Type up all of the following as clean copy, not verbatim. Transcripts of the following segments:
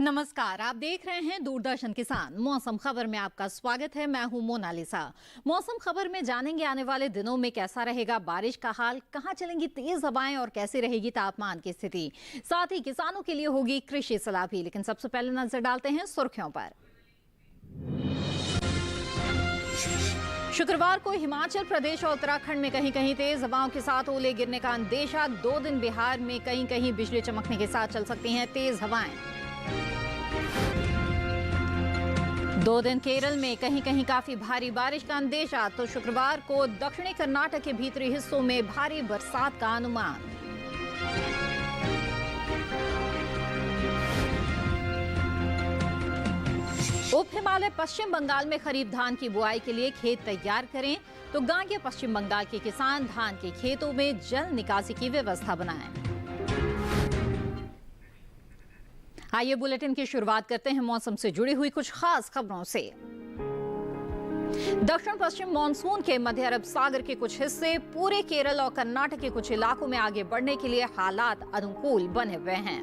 नमस्कार, आप देख रहे हैं दूरदर्शन किसान। मौसम खबर में आपका स्वागत है। मैं हूं मोनालिसा। मौसम खबर में जानेंगे आने वाले दिनों में कैसा रहेगा बारिश का हाल, कहां चलेंगी तेज हवाएं और कैसी रहेगी तापमान की स्थिति। साथ ही किसानों के लिए होगी कृषि सलाह भी। लेकिन सबसे पहले नजर डालते हैं सुर्खियों पर। शुक्रवार को हिमाचल प्रदेश और उत्तराखंड में कहीं कहीं तेज हवाओं के साथ ओले गिरने का अंदेशा। 2 दिन बिहार में कहीं कहीं बिजली चमकने के साथ चल सकती हैं तेज हवाएं। 2 दिन केरल में कहीं कहीं काफी भारी बारिश का अंदेशा। तो शुक्रवार को दक्षिणी कर्नाटक के भीतरी हिस्सों में भारी बरसात का अनुमान। उप हिमालय पश्चिम बंगाल में खरीफ धान की बुआई के लिए खेत तैयार करें। तो गांगे पश्चिम बंगाल के किसान धान के खेतों में जल निकासी की व्यवस्था बनाएं। आइए बुलेटिन की शुरुआत करते हैं मौसम से जुड़ी हुई कुछ खास खबरों से। दक्षिण पश्चिम मानसून के मध्य अरब सागर के कुछ हिस्से, पूरे केरल और कर्नाटक के कुछ इलाकों में आगे बढ़ने के लिए हालात अनुकूल बने हुए हैं।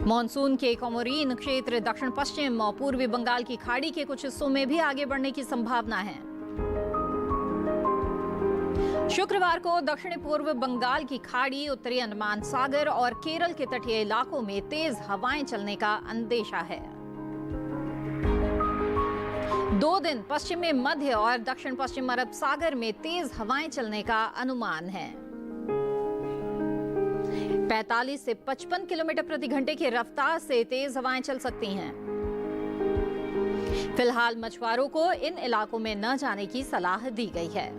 मानसून के कोमोरीन क्षेत्र दक्षिण पश्चिम और पूर्वी बंगाल की खाड़ी के कुछ हिस्सों में भी आगे बढ़ने की संभावना है। शुक्रवार को दक्षिणी पूर्व बंगाल की खाड़ी, उत्तरी अंडमान सागर और केरल के तटीय इलाकों में तेज हवाएं चलने का अंदेशा है। 2 दिन पश्चिमी मध्य और दक्षिण पश्चिम अरब सागर में तेज हवाएं चलने का अनुमान है। 45 से 55 किलोमीटर प्रति घंटे की रफ्तार से तेज हवाएं चल सकती हैं। फिलहाल मछुआरों को इन इलाकों में न जाने की सलाह दी गई है।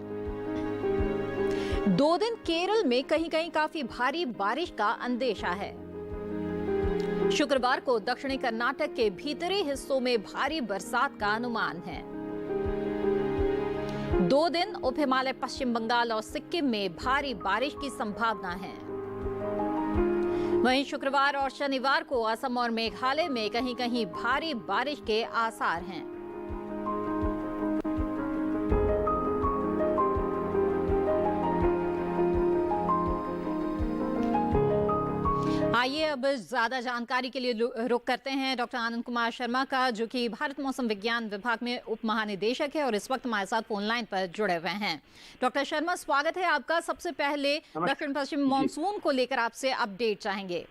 2 दिन केरल में कहीं कहीं काफी भारी बारिश का अंदेशा है। शुक्रवार को दक्षिणी कर्नाटक के भीतरी हिस्सों में भारी बरसात का अनुमान है। 2 दिन उप हिमालय पश्चिम बंगाल और सिक्किम में भारी बारिश की संभावना है। वहीं शुक्रवार और शनिवार को असम और मेघालय में कहीं कहीं भारी बारिश के आसार हैं। आइए अब ज्यादा जानकारी के लिए रुख करते हैं डॉक्टर आनंद कुमार शर्मा का, जो कि भारत मौसम विज्ञान विभाग में उप महानिदेशक है और इस वक्त हमारे साथ फोन लाइन पर जुड़े हुए हैं। डॉक्टर शर्मा, स्वागत है आपका। सबसे पहले दक्षिण पश्चिम मानसून को लेकर आपसे अपडेट चाहेंगे।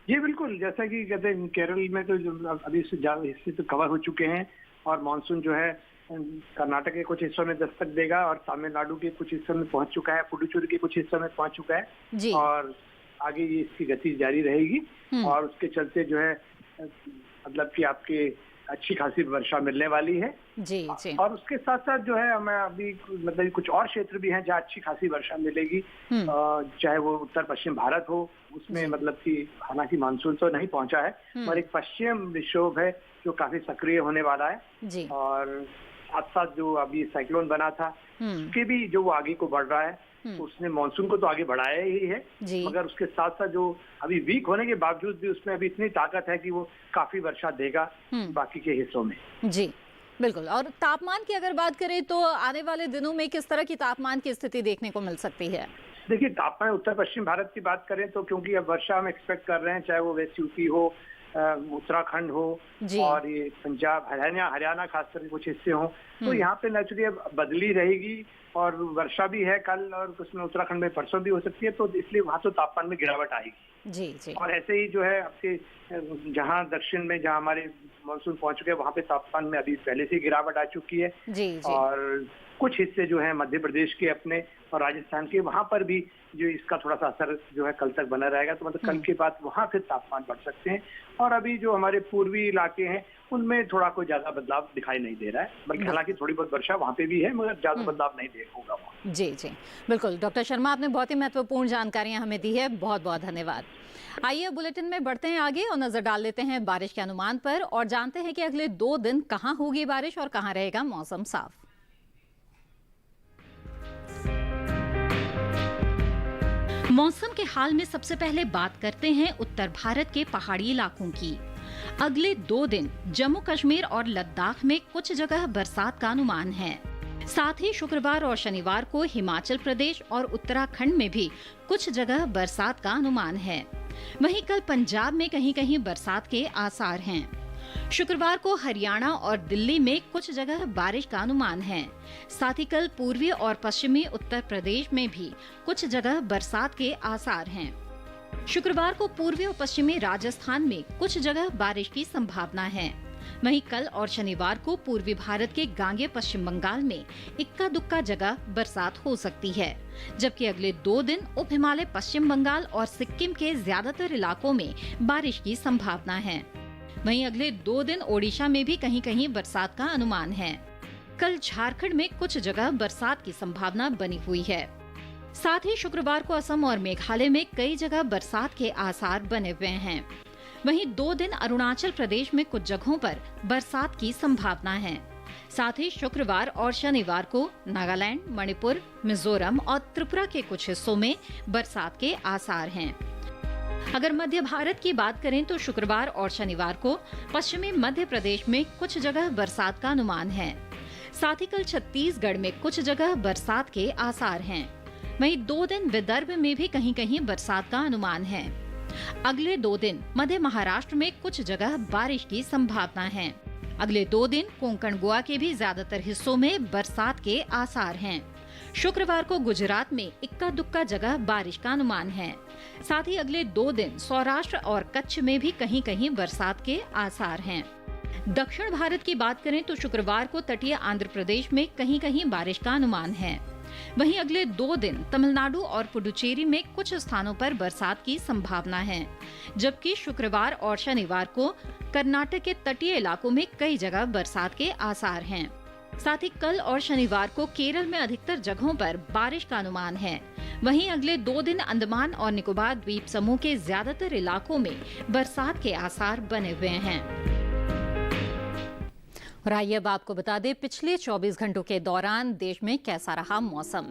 जी बिल्कुल, जैसा कि कहते हैं केरल में तो अभी से ज्यादा हिस्से तो कवर हो चुके हैं और मानसून जो है कर्नाटक के कुछ हिस्सों में दस्तक देगा और तमिलनाडु के कुछ हिस्सों में पहुंच चुका है, पुडुचेरी के कुछ हिस्सों में पहुंच चुका है जी। और आगे ये इसकी गति जारी रहेगी और उसके चलते जो है मतलब कि आपके अच्छी खासी वर्षा मिलने वाली है जी जी। और उसके साथ साथ जो है हमें अभी मतलब कुछ और क्षेत्र भी हैं जहाँ अच्छी खासी वर्षा मिलेगी, चाहे वो उत्तर पश्चिम भारत हो, उसमें मतलब कि हालांकि मानसून तो नहीं पहुंचा है और एक पश्चिम विक्षोभ है जो काफी सक्रिय होने वाला है जी। और साथ साथ जो अभी साइक्लोन बना था उसके भी जो वो आगे को बढ़ रहा है, तो उसने मानसून को तो आगे बढ़ाया ही है, मगर उसके साथ साथ जो अभी वीक होने के बावजूद भी उसमें अभी इतनी ताकत है कि वो काफी वर्षा देगा बाकी के हिस्सों में। जी बिल्कुल। और तापमान की अगर बात करें तो आने वाले दिनों में किस तरह की तापमान की स्थिति देखने को मिल सकती है? देखिए, तापमान उत्तर पश्चिम भारत की बात करें तो क्योंकि अब वर्षा हम एक्सपेक्ट कर रहे हैं, चाहे वो वेस्ट यूपी हो, उत्तराखंड हो और ये पंजाब हरियाणा खास करके कुछ हिस्से हो, तो यहाँ पे नेचुरली अब बदली रहेगी और वर्षा भी है कल और उसमें उत्तराखंड में परसों भी हो सकती है, तो इसलिए वहाँ तो तापमान में गिरावट आएगी जी जी। और ऐसे ही जो है आपके जहाँ दक्षिण में जहाँ हमारे मानसून पहुंच चुके हैं वहाँ पे तापमान में अभी पहले से गिरावट आ चुकी है जी जी। और कुछ हिस्से जो है मध्य प्रदेश के अपने और राजस्थान के वहां पर भी जो इसका थोड़ा सा असर जो है कल तक बना रहेगा, तो मतलब कल के बाद वहां फिर तापमान बढ़ सकते हैं और अभी जो हमारे पूर्वी इलाके हैं उनमें थोड़ा कोई ज्यादा बदलाव दिखाई नहीं दे रहा है, बल्कि हालांकि थोड़ी बहुत वर्षा वहां पे भी है मगर ज्यादा बदलाव नहीं होगा वहाँ। जी जी बिल्कुल। डॉक्टर शर्मा, आपने बहुत ही महत्वपूर्ण जानकारियां हमें दी है, बहुत बहुत धन्यवाद। आइए बुलेटिन में बढ़ते हैं आगे और नजर डाल लेते हैं बारिश के अनुमान पर और जानते हैं कि अगले 2 दिन कहाँ होगी बारिश और कहाँ रहेगा मौसम साफ। मौसम के हाल में सबसे पहले बात करते हैं उत्तर भारत के पहाड़ी इलाकों की। अगले 2 दिन जम्मू कश्मीर और लद्दाख में कुछ जगह बरसात का अनुमान है। साथ ही शुक्रवार और शनिवार को हिमाचल प्रदेश और उत्तराखंड में भी कुछ जगह बरसात का अनुमान है। वहीं कल पंजाब में कहीं कहीं बरसात के आसार हैं। शुक्रवार को हरियाणा और दिल्ली में कुछ जगह बारिश का अनुमान है। साथ ही कल पूर्वी और पश्चिमी उत्तर प्रदेश में भी कुछ जगह बरसात के आसार हैं। शुक्रवार को पूर्वी और पश्चिमी राजस्थान में कुछ जगह बारिश की संभावना है। वहीं कल और शनिवार को पूर्वी भारत के गांगे पश्चिम बंगाल में इक्का दुक्का जगह बरसात हो सकती है, जबकि अगले 2 दिन उप हिमालय पश्चिम बंगाल और सिक्किम के ज्यादातर इलाकों में बारिश की संभावना है। वहीं अगले 2 दिन ओडिशा में भी कहीं कहीं बरसात का अनुमान है। कल झारखंड में कुछ जगह बरसात की संभावना बनी हुई है। साथ ही शुक्रवार को असम और मेघालय में कई जगह बरसात के आसार बने हुए हैं। वहीं 2 दिन अरुणाचल प्रदेश में कुछ जगहों पर बरसात की संभावना है। साथ ही शुक्रवार और शनिवार को नागालैंड, मणिपुर, मिजोरम और त्रिपुरा के कुछ हिस्सों में बरसात के आसार हैं। अगर मध्य भारत की बात करें तो शुक्रवार और शनिवार को पश्चिमी मध्य प्रदेश में कुछ जगह बरसात का अनुमान है। साथ ही कल छत्तीसगढ़ में कुछ जगह बरसात के आसार हैं। वहीं 2 दिन विदर्भ में भी कहीं कहीं बरसात का अनुमान है। अगले 2 दिन मध्य महाराष्ट्र में कुछ जगह बारिश की संभावना है। अगले 2 दिन कोंकण गोवा के भी ज्यादातर हिस्सों में बरसात के आसार हैं। शुक्रवार को गुजरात में इक्का दुक्का जगह बारिश का अनुमान है। साथ ही अगले 2 दिन सौराष्ट्र और कच्छ में भी कहीं कहीं बरसात के आसार हैं। दक्षिण भारत की बात करें तो शुक्रवार को तटीय आंध्र प्रदेश में कहीं कहीं बारिश का अनुमान है। वहीं अगले 2 दिन तमिलनाडु और पुडुचेरी में कुछ स्थानों पर बरसात की संभावना है, जबकि शुक्रवार और शनिवार को कर्नाटक के तटीय इलाकों में कई जगह बरसात के आसार हैं। साथ ही कल और शनिवार को केरल में अधिकतर जगहों पर बारिश का अनुमान है। वहीं अगले 2 दिन अंडमान और निकोबार द्वीप समूह के ज्यादातर इलाकों में बरसात के आसार बने हुए हैं। और आइए अब आपको बता दें पिछले 24 घंटों के दौरान देश में कैसा रहा मौसम।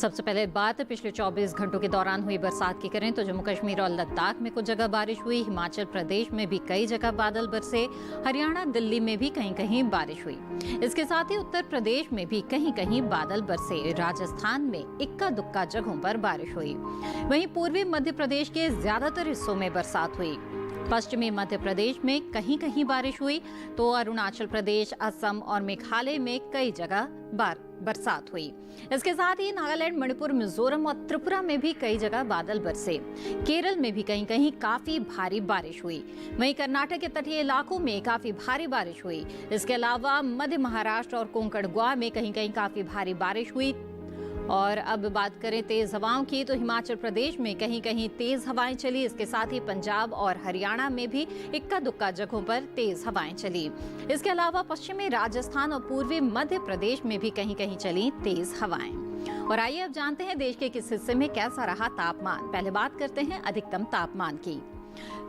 सबसे पहले बात पिछले 24 घंटों के दौरान हुई बरसात की करें तो जम्मू कश्मीर और लद्दाख में कुछ जगह बारिश हुई। हिमाचल प्रदेश में भी कई जगह बादल बरसे। हरियाणा, दिल्ली में भी कहीं कहीं बारिश हुई। इसके साथ ही उत्तर प्रदेश में भी कहीं कहीं बादल बरसे। राजस्थान में इक्का दुक्का जगहों पर बारिश हुई। वहीं पूर्वी मध्य प्रदेश के ज्यादातर हिस्सों में बरसात हुई। पश्चिमी मध्य प्रदेश में कहीं कहीं बारिश हुई तो अरुणाचल प्रदेश, असम और मेघालय में कई जगह बरसात हुई। इसके साथ ही नागालैंड, मणिपुर, मिजोरम और त्रिपुरा में भी कई जगह बादल बरसे। केरल में भी कहीं कहीं काफी भारी बारिश हुई। वहीं कर्नाटक के तटीय इलाकों में काफी भारी बारिश हुई। इसके अलावा मध्य महाराष्ट्र और कोंकण गोवा में कहीं कहीं काफी भारी बारिश हुई। और अब बात करें तेज हवाओं की तो हिमाचल प्रदेश में कहीं कहीं तेज हवाएं चली। इसके साथ ही पंजाब और हरियाणा में भी इक्का दुक्का जगहों पर तेज हवाएं चली। इसके अलावा पश्चिमी राजस्थान और पूर्वी मध्य प्रदेश में भी कहीं कहीं चली तेज हवाएं। और आइए अब जानते हैं देश के किस हिस्से में कैसा रहा तापमान। पहले बात करते हैं अधिकतम तापमान की।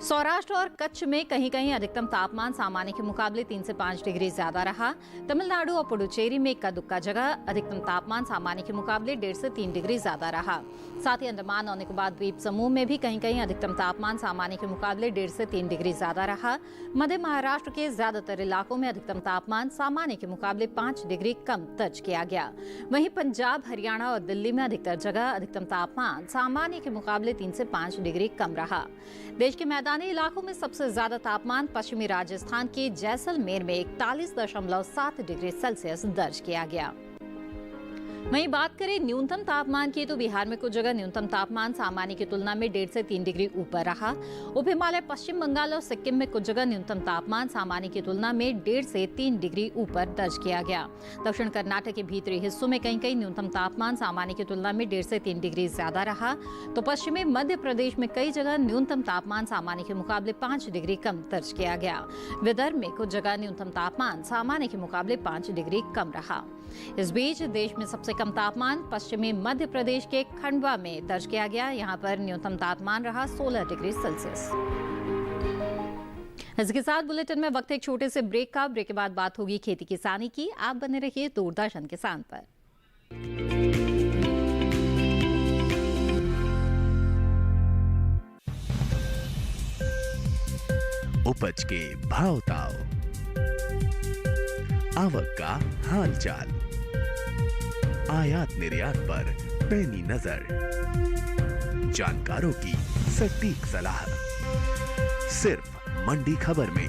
सौराष्ट्र और कच्छ में कहीं कहीं अधिकतम तापमान सामान्य के मुकाबले 3 से 5 डिग्री ज्यादा रहा। तमिलनाडु और पुडुचेरी में इक्का दुक्का जगह अधिकतम तापमान सामान्य के मुकाबले 1.5 से 3 डिग्री ज्यादा रहा। साथ ही अंडमान और निकोबार द्वीप समूह में भी कहीं कहीं अधिकतम तापमान सामान्य के मुकाबले 1.5 से 3 डिग्री ज्यादा रहा। मध्य महाराष्ट्र के ज्यादातर इलाकों में अधिकतम तापमान सामान्य के मुकाबले 5 डिग्री कम दर्ज किया गया। वहीं पंजाब, हरियाणा और दिल्ली में अधिकतर जगह अधिकतम तापमान सामान्य के मुकाबले 3 से 5 डिग्री कम रहा। देश के मैदानी इलाकों में सबसे ज्यादा तापमान पश्चिमी राजस्थान के जैसलमेर में 41.7 डिग्री सेल्सियस दर्ज किया गया। वहीं बात करें न्यूनतम तापमान की तो बिहार में कुछ जगह न्यूनतम तापमान सामान्य की तुलना में 1.5 से 3 डिग्री ऊपर रहा। उप हिमालय पश्चिम बंगाल और सिक्किम में कुछ जगह न्यूनतम तापमान सामान्य की तुलना में 1.5 से 3 डिग्री ऊपर दर्ज किया गया। दक्षिण कर्नाटक के भीतरी हिस्सों में कहीं कहीं न्यूनतम तापमान सामान्य की तुलना में 1.5 से 3 डिग्री ज्यादा रहा। तो पश्चिमी मध्य प्रदेश में कई जगह न्यूनतम तापमान सामान्य के मुकाबले 5 डिग्री कम दर्ज किया गया। विदर्भ में कुछ जगह न्यूनतम तापमान सामान्य के मुकाबले 5 डिग्री कम रहा। इस बीच देश में सबसे कम तापमान पश्चिमी मध्य प्रदेश के खंडवा में दर्ज किया गया। यहाँ पर न्यूनतम तापमान रहा 16 डिग्री सेल्सियस। इसके साथ बुलेटिन में वक्त एक छोटे से ब्रेक का। ब्रेक के बाद बात होगी खेती किसानी की। आप बने रहिए दूरदर्शन किसान पर। उपज के भाव ताव, आवक का हाल चाल, आयात निर्यात पर पैनी नजर, जानकारों की सटीक सलाह सिर्फ मंडी खबर में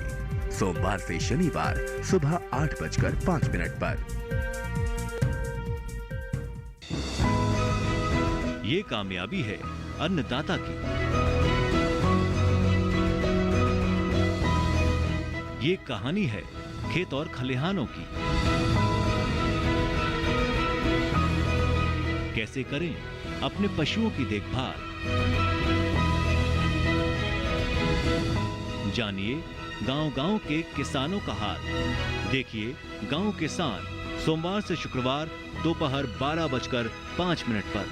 सोमवार से शनिवार सुबह 8:05 पर। ये कामयाबी है अन्नदाता की, ये कहानी है खेत और खलिहानों की। कैसे करें अपने पशुओं की देखभाल, जानिए गांव-गांव के किसानों का हाल। देखिए गांव किसान सोमवार से शुक्रवार दोपहर 12:05 पर।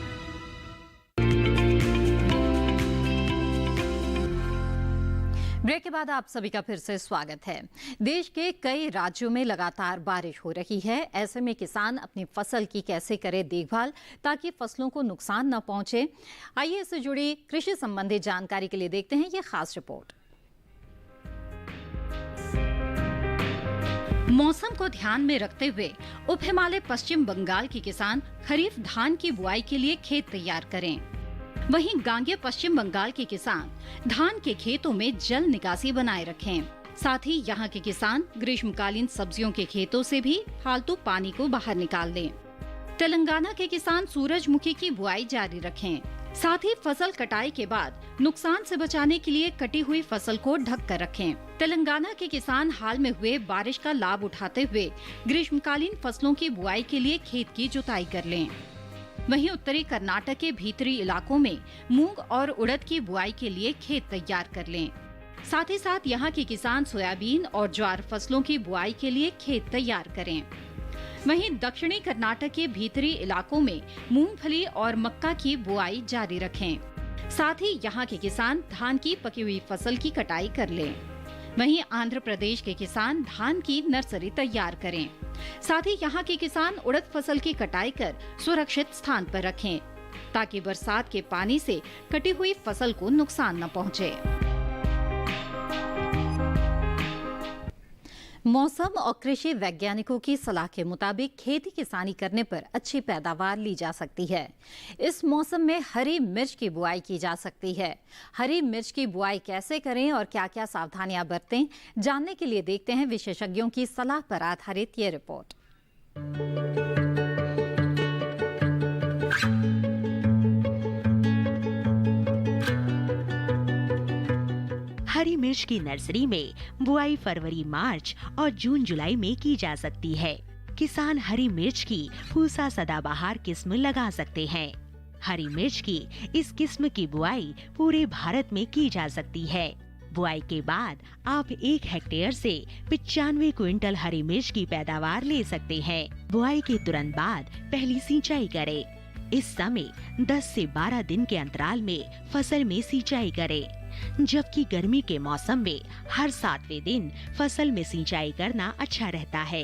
ब्रेक के बाद आप सभी का फिर से स्वागत है। देश के कई राज्यों में लगातार बारिश हो रही है। ऐसे में किसान अपनी फसल की कैसे करे देखभाल ताकि फसलों को नुकसान न पहुंचे। आइए इससे जुड़ी कृषि संबंधी जानकारी के लिए देखते हैं ये खास रिपोर्ट। मौसम को ध्यान में रखते हुए उप हिमालय पश्चिम बंगाल के किसान खरीफ धान की बुआई के लिए खेत तैयार करें। वहीं गांगेय पश्चिम बंगाल के किसान धान के खेतों में जल निकासी बनाए रखें। साथ ही यहां के किसान ग्रीष्मकालीन सब्जियों के खेतों से भी फालतू पानी को बाहर निकाल दें। तेलंगाना के किसान सूरजमुखी की बुआई जारी रखें। साथ ही फसल कटाई के बाद नुकसान से बचाने के लिए कटी हुई फसल को ढक कर रखें। तेलंगाना के किसान हाल में हुए बारिश का लाभ उठाते हुए ग्रीष्मकालीन फसलों की बुआई के लिए खेत की जुताई कर लें। वहीं उत्तरी कर्नाटक के भीतरी इलाकों में मूंग और उड़द की बुआई के लिए खेत तैयार कर लें। साथ ही साथ यहां के किसान सोयाबीन और ज्वार फसलों की बुआई के लिए खेत तैयार करें। वहीं दक्षिणी कर्नाटक के भीतरी इलाकों में मूंगफली और मक्का की बुआई जारी रखें। साथ ही यहां के किसान धान की पकी हुई फसल की कटाई कर लें। वहीं आंध्र प्रदेश के किसान धान की नर्सरी तैयार करें। साथ ही यहां के किसान उड़द फसल की कटाई कर सुरक्षित स्थान पर रखें ताकि बरसात के पानी से कटी हुई फसल को नुकसान न पहुंचे। मौसम और कृषि वैज्ञानिकों की सलाह के मुताबिक खेती किसानी करने पर अच्छी पैदावार ली जा सकती है। इस मौसम में हरी मिर्च की बुआई की जा सकती है। हरी मिर्च की बुआई कैसे करें और क्या-क्या सावधानियां बरतें, जानने के लिए देखते हैं विशेषज्ञों की सलाह पर आधारित ये रिपोर्ट। हरी मिर्च की नर्सरी में बुआई फरवरी मार्च और जून जुलाई में की जा सकती है। किसान हरी मिर्च की पूसा सदाबहार किस्म लगा सकते हैं। हरी मिर्च की इस किस्म की बुआई पूरे भारत में की जा सकती है। बुआई के बाद आप 1 हेक्टेयर से 95 क्विंटल हरी मिर्च की पैदावार ले सकते हैं। बुआई के तुरंत बाद पहली सिंचाई करें। इस समय 10 से 12 दिन के अंतराल में फसल में सिंचाई करें, जबकि गर्मी के मौसम में हर 7वें दिन फसल में सिंचाई करना अच्छा रहता है।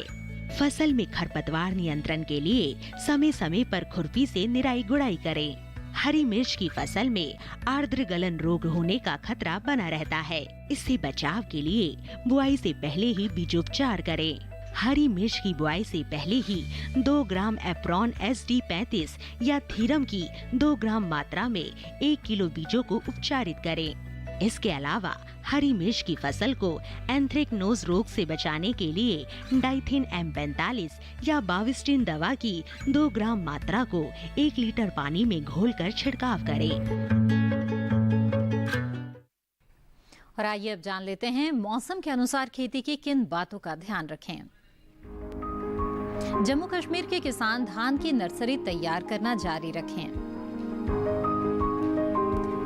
फसल में खरपतवार नियंत्रण के लिए समय समय पर खुरपी से निराई गुड़ाई करें। हरी मिर्च की फसल में आर्द्र गलन रोग होने का खतरा बना रहता है। इससे बचाव के लिए बुआई से पहले ही बीजोपचार करें। हरी मिर्च की बुआई से पहले ही 2 ग्राम एप्रॉन SD35 या थीरम की 2 ग्राम मात्रा में 1 किलो बीजों को उपचारित करें। इसके अलावा हरी मिर्च की फसल को एंथ्रेक्नोज रोग से बचाने के लिए डाइथिन M45 या बाविस्टिन दवा की 2 ग्राम मात्रा को 1 लीटर पानी में घोलकर छिड़काव करें। और आइए अब जान लेते हैं मौसम के अनुसार खेती की किन बातों का ध्यान रखें। जम्मू कश्मीर के किसान धान की नर्सरी तैयार करना जारी रखें।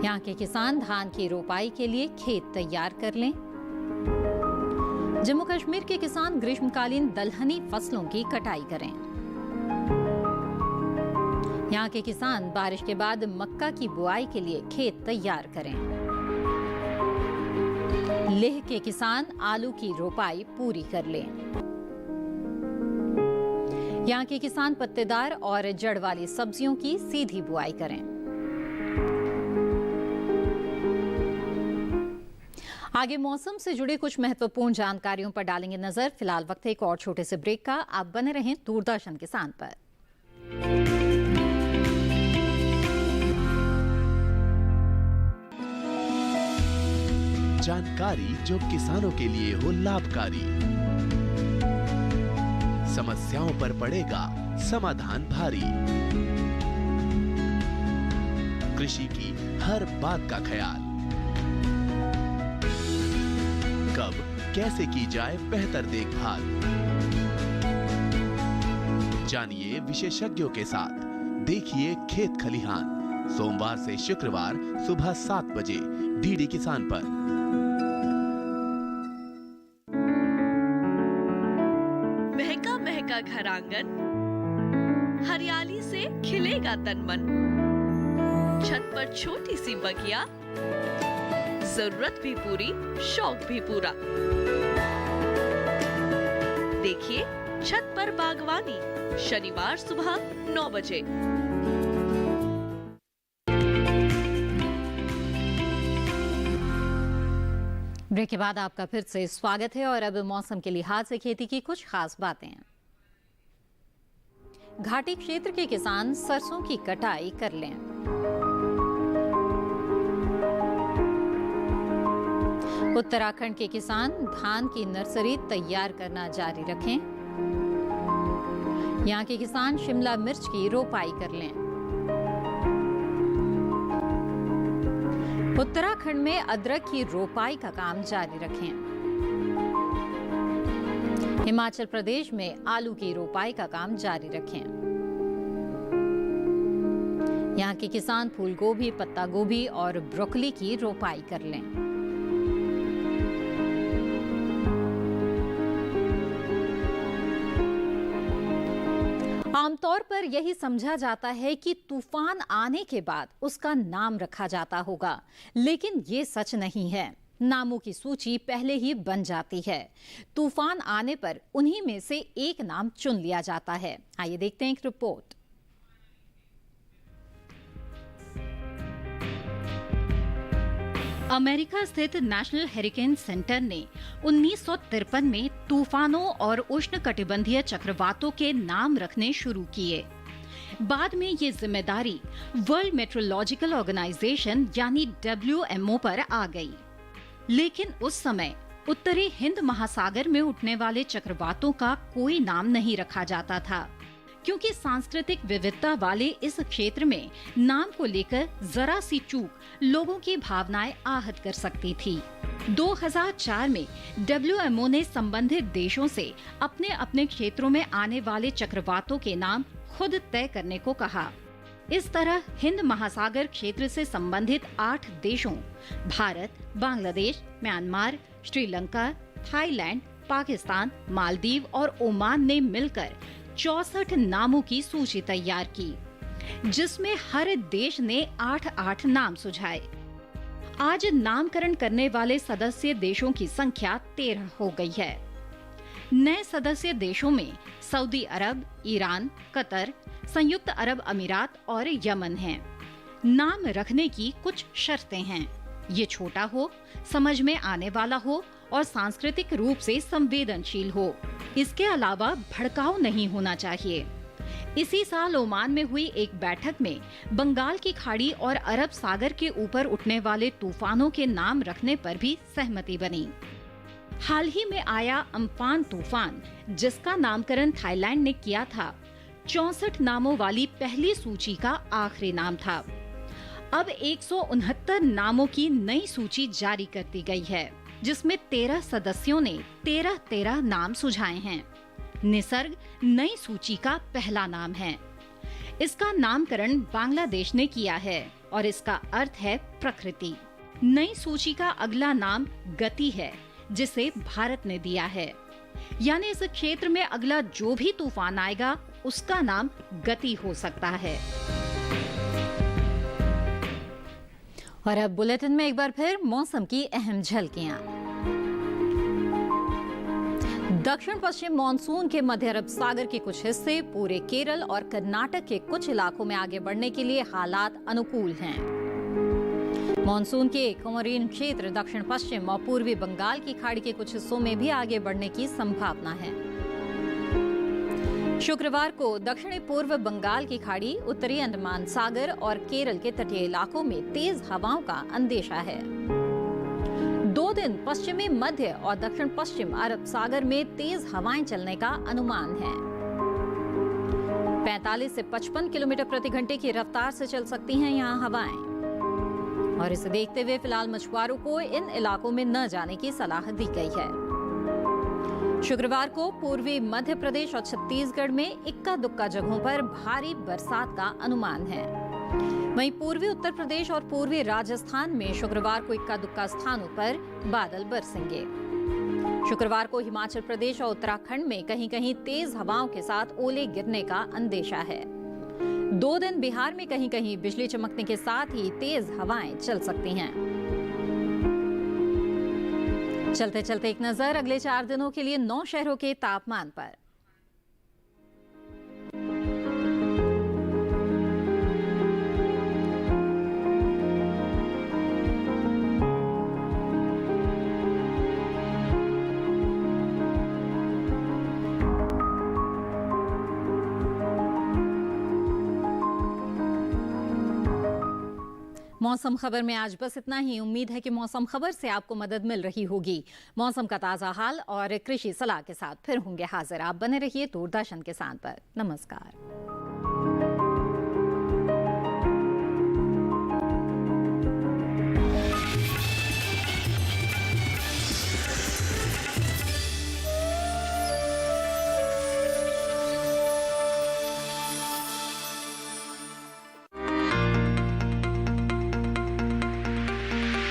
यहाँ के किसान धान की रोपाई के लिए खेत तैयार कर लें। जम्मू कश्मीर के किसान ग्रीष्मकालीन दलहनी फसलों की कटाई करें। यहाँ के किसान बारिश के बाद मक्का की बुआई के लिए खेत तैयार करें। लेह के किसान आलू की रोपाई पूरी कर लें। यहाँ के किसान पत्तेदार और जड़ वाली सब्जियों की सीधी बुआई करें। आगे मौसम से जुड़ी कुछ महत्वपूर्ण जानकारियों पर डालेंगे नजर। फिलहाल वक्त है एक और छोटे से ब्रेक का। आप बने रहें दूरदर्शन किसान पर। जानकारी जो किसानों के लिए हो लाभकारी। समस्याओं पर पड़ेगा समाधान भारी। कृषि की हर बात का ख्याल, कब कैसे की जाए बेहतर देखभाल। जानिए विशेषज्ञों के साथ, देखिए खेत खलिहान, सोमवार से शुक्रवार सुबह 7 बजे डीडी किसान पर। महका महका घर आंगन, हरियाली से खिलेगा तन मन। छत पर छोटी सी बगिया, जरूरत भी पूरी, शौक भी पूरा। देखिए छत पर बागवानी, शनिवार सुबह 9 बजे। ब्रेक के बाद आपका फिर से स्वागत है और अब मौसम के लिहाज से खेती की कुछ खास बातें। घाटी क्षेत्र के किसान सरसों की कटाई कर लें। उत्तराखंड के किसान धान की नर्सरी तैयार करना जारी रखें। यहां के किसान शिमला मिर्च की रोपाई कर लें। उत्तराखंड में अदरक की रोपाई का काम जारी रखें। हिमाचल प्रदेश में आलू की रोपाई का काम जारी रखें। यहां के किसान फूल गोभी, पत्ता गोभी और ब्रोकली की रोपाई कर लें। आमतौर पर यही समझा जाता है कि तूफान आने के बाद उसका नाम रखा जाता होगा, लेकिन ये सच नहीं है। नामों की सूची पहले ही बन जाती है। तूफान आने पर उन्हीं में से एक नाम चुन लिया जाता है। आइए देखते हैं एक रिपोर्ट। अमेरिका स्थित नेशनल हेरिकेन सेंटर ने 1953 में तूफानों और उष्णकटिबंधीय चक्रवातों के नाम रखने शुरू किए। बाद में ये जिम्मेदारी वर्ल्ड मेट्रोलॉजिकल ऑर्गेनाइजेशन यानी WMO पर आ गई। लेकिन उस समय उत्तरी हिंद महासागर में उठने वाले चक्रवातों का कोई नाम नहीं रखा जाता था, क्योंकि सांस्कृतिक विविधता वाले इस क्षेत्र में नाम को लेकर जरा सी चूक लोगों की भावनाएं आहत कर सकती थी। 2004 में WMO ने संबंधित देशों से अपने अपने क्षेत्रों में आने वाले चक्रवातों के नाम खुद तय करने को कहा। इस तरह हिंद महासागर क्षेत्र से संबंधित 8 देशों भारत, बांग्लादेश, म्यांमार, श्रीलंका, थाईलैंड, पाकिस्तान, मालदीव और ओमान ने मिलकर 64 नामों की सूची तैयार की, जिसमें हर देश ने 8-8 नाम सुझाए। आज नामकरण करने वाले सदस्य देशों की संख्या 13 हो गई है। नए सदस्य देशों में सऊदी अरब, ईरान, कतर, संयुक्त अरब अमीरात और यमन हैं। नाम रखने की कुछ शर्तें हैं। ये छोटा हो, समझ में आने वाला हो और सांस्कृतिक रूप से संवेदनशील हो। इसके अलावा भड़काऊ नहीं होना चाहिए। इसी साल ओमान में हुई एक बैठक में बंगाल की खाड़ी और अरब सागर के ऊपर उठने वाले तूफानों के नाम रखने पर भी सहमति बनी। हाल ही में आया अम्फान तूफान, जिसका नामकरण थाईलैंड ने किया था, 64 नामों वाली पहली सूची का आखिरी नाम था। अब 169 नामों की नई सूची जारी कर दी गई है, जिसमें 13 सदस्यों ने 13 नाम सुझाए हैं। निसर्ग नई सूची का पहला नाम है। इसका नामकरण बांग्लादेश ने किया है और इसका अर्थ है प्रकृति। नई सूची का अगला नाम गति है, जिसे भारत ने दिया है। यानी इस क्षेत्र में अगला जो भी तूफान आएगा उसका नाम गति हो सकता है। और अब बुलेटिन में एक बार फिर मौसम की अहम झलकियां। दक्षिण पश्चिम मानसून के मध्य अरब सागर के कुछ हिस्से, पूरे केरल और कर्नाटक के कुछ इलाकों में आगे बढ़ने के लिए हालात अनुकूल हैं। मानसून के कोमोरिन क्षेत्र, दक्षिण पश्चिम और पूर्वी बंगाल की खाड़ी के कुछ हिस्सों में भी आगे बढ़ने की संभावना है। शुक्रवार को दक्षिणी पूर्व बंगाल की खाड़ी, उत्तरी अंडमान सागर और केरल के तटीय इलाकों में तेज हवाओं का अंदेशा है। 2 दिन पश्चिमी मध्य और दक्षिण पश्चिम अरब सागर में तेज हवाएं चलने का अनुमान है। 45 से 55 किलोमीटर प्रति घंटे की रफ्तार से चल सकती हैं यहां हवाएं, और इसे देखते हुए फिलहाल मछुआरों को इन इलाकों में न जाने की सलाह दी गई है। शुक्रवार को पूर्वी मध्य प्रदेश और छत्तीसगढ़ में इक्का दुक्का जगहों पर भारी बरसात का अनुमान है। वहीं पूर्वी उत्तर प्रदेश और पूर्वी राजस्थान में शुक्रवार को इक्का दुक्का स्थानों पर बादल बरसेंगे। शुक्रवार को हिमाचल प्रदेश और उत्तराखंड में कहीं कहीं तेज हवाओं के साथ ओले गिरने का अंदेशा है। 2 दिन बिहार में कहीं कहीं बिजली चमकने के साथ ही तेज हवाएं चल सकती हैं। चलते चलते एक नजर अगले 4 दिनों के लिए 9 शहरों के तापमान पर। मौसम खबर में आज बस इतना ही। उम्मीद है कि मौसम खबर से आपको मदद मिल रही होगी। मौसम का ताजा हाल और कृषि सलाह के साथ फिर होंगे हाजिर। आप बने रहिए दूरदर्शन किसान पर। नमस्कार।